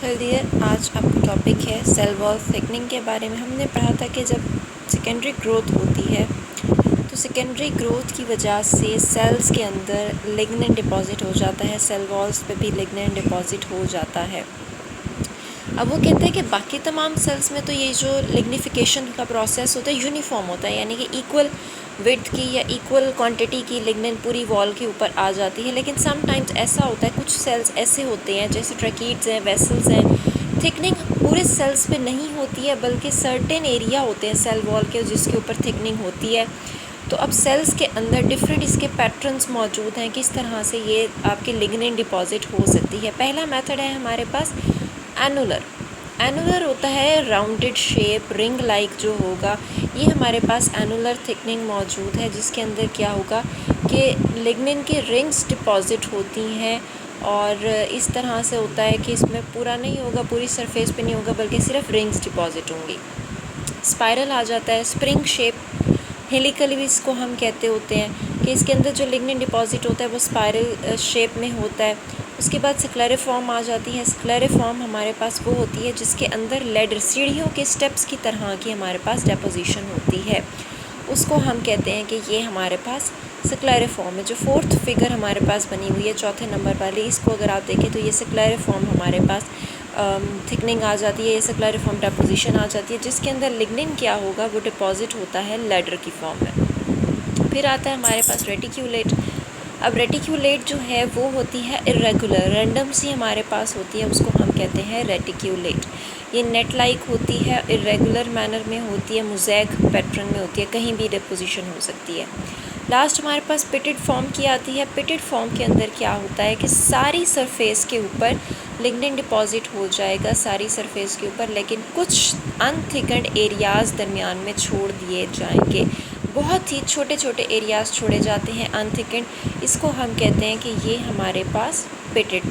Third year. आज आपका topic है सेल वॉल थिकनिंग के बारे में। हमने पढ़ा था कि जब सेकेंडरी ग्रोथ होती है तो सेकेंडरी ग्रोथ की वजह से सेल्स के अंदर लिग्नेंट डिपॉजिट हो जाता है, सेल वॉल्स पे भी लिग्नेंट डिपॉजिट हो जाता है। अब वो कहते हैं कि बाकी तमाम सेल्स में तो ये जो लिग्निफिकेशन का प्रोसेस होता है यूनिफॉर्म होता है, यानी कि इक्वल विड्थ की या इक्वल क्वांटिटी की लिग्नेंट पूरी वॉल के ऊपर आ जाती है। लेकिन समटाइम्स ऐसा होता है, कुछ सेल्स ऐसे होते हैं जैसे ट्रैकीड्स हैं, वेसल्स हैं, थिकनिंग पूरे सेल्स पे नहीं होती है बल्कि सर्टेन एरिया होते हैं सेल वॉल के जिसके ऊपर थिकनिंग होती है। तो अब सेल्स के अंदर डिफरेंट इसके पैटर्न्स मौजूद हैं, किस तरह से ये आपके लिग्नेंट डिपॉजिट हो सकती है। पहला मेथड है हमारे पास एनुलर होता है राउंडेड शेप, रिंग लाइक जो होगा, ये हमारे पास एनुलर थिकनिंग मौजूद है जिसके अंदर क्या होगा कि लिग्निन की रिंग्स डिपॉजिट होती हैं। और इस तरह से होता है कि इसमें पूरा नहीं होगा, पूरी सरफेस पे नहीं होगा बल्कि सिर्फ रिंग्स डिपॉजिट होंगी। स्पाइरल आ जाता है, स्प्रिंग शेप, हेलिकल भी इसको हम कहते होते हैं कि इसके अंदर जो लिग्निन डिपॉजिट होता है वो स्पाइरल शेप में होता है। उसके बाद स्क्लेरिफॉर्म आ जाती है। स्क्लेरिफॉर्म हमारे पास वो होती है जिसके अंदर लेडर सीढ़ियों के स्टेप्स की तरह की हमारे पास डेपोजिशन होती है, उसको हम कहते हैं कि ये हमारे पास स्क्लेरिफॉर्म है। जो फोर्थ फिगर हमारे पास बनी हुई है चौथे नंबर वाली, इसको अगर आप देखें तो ये स्क्लेरिफॉर्म हमारे पास थिकनिंग आ जाती है, ये स्क्लेरिफॉर्म डेपोजिशन आ जाती है जिसके अंदर लिग्निन क्या होगा वो डिपॉजिट होता है लेडर की फॉर्म में। फिर आता है हमारे पास रेटिक्यूलेट। अब रेटिक्यूलेट जो है वो होती है इरेगुलर, रैंडम सी हमारे पास होती है, उसको हम कहते हैं रेटिक्यूलेट। ये नेट लाइक होती है, इरेगुलर मैनर में होती है, मोज़ैक पैटर्न में होती है, कहीं भी डिपोजिशन हो सकती है। लास्ट हमारे पास पिटेड फॉर्म की आती है। पिटेड फॉर्म के अंदर क्या होता है कि सारी सरफेस के ऊपर लिग्निन डिपॉजिट हो जाएगा, सारी सरफेस के ऊपर, लेकिन कुछ अनथिकन्ड एरियाज़ दरमियान में छोड़ दिए जाएंगे। बहुत ही छोटे छोटे एरियाज़ छोड़े जाते हैं अनथिकन्ड, इसको हम कहते हैं कि ये हमारे पास पिटेड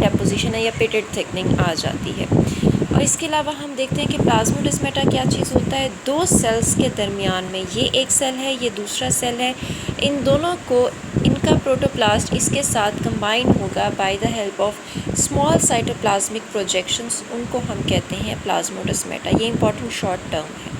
डेपोजिशन है या पिटेड थिकनिंग आ जाती है। और इसके अलावा हम देखते हैं कि प्लाज्मोडेस्माटा क्या चीज़ होता है। दो सेल्स के दरमियान में, ये एक सेल है, ये दूसरा सेल है, इन दोनों को इनका प्रोटोप्लास्ट इसके साथ कंबाइन होगा by the help of small cytoplasmic projections, उनको हम कहते हैं प्लाज्मोडेस्माटा। ये इंपॉर्टेंट शॉर्ट टर्म है।